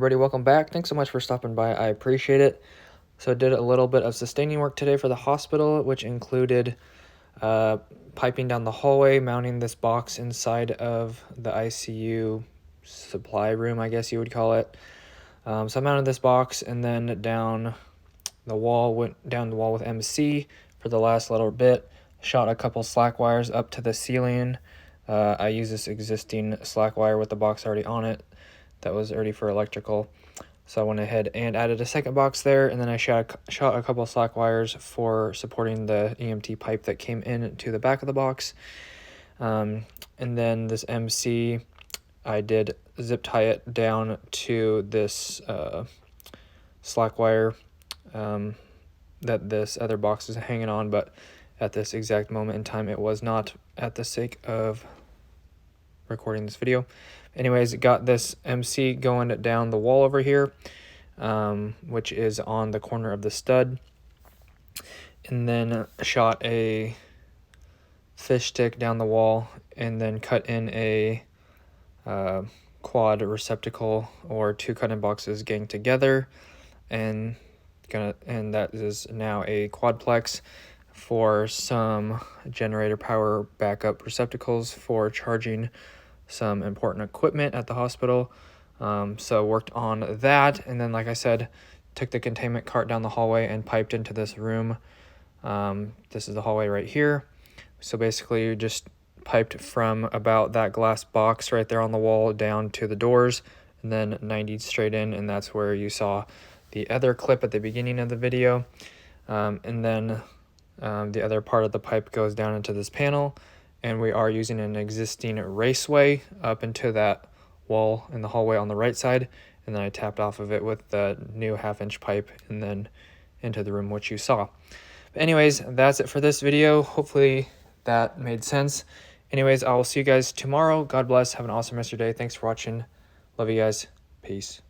everybody, welcome back. Thanks so much for stopping by. I appreciate it. So I did a little bit of sustaining work today for the hospital, which included piping down the hallway, mounting this box inside of the ICU supply room, I guess you would call it. So I mounted this box and then went down the wall with MC for the last little bit. Shot a couple slack wires up to the ceiling. I used this existing slack wire with the box already on it that was already for electrical. So I went ahead and added a second box there, and then I shot a couple of slack wires for supporting the EMT pipe that came in to the back of the box. And then this MC, I did zip tie it down to this slack wire that this other box is hanging on, but at this exact moment in time it was not, at the sake of recording this video. Anyways, got this MC going down the wall over here, which is on the corner of the stud, and then shot a fish stick down the wall and then cut in a quad receptacle, or two cut-in boxes ganged together, and that is now a quadplex for some generator power backup receptacles for charging some important equipment at the hospital. So worked on that, and then, like I said, took the containment cart down the hallway and piped into this room. This is the hallway right here. So basically you just piped from about that glass box right there on the wall down to the doors, and then 90 straight in, and that's where you saw the other clip at the beginning of the video. And then the other part of the pipe goes down into this panel, and we are using an existing raceway up into that wall in the hallway on the right side, and then I tapped off of it with the new 1/2-inch pipe and then into the room, which you saw. But anyways, that's it for this video. Hopefully that made sense. Anyways, I will see you guys tomorrow. God bless. Have an awesome rest of your day. Thanks for watching. Love you guys. Peace.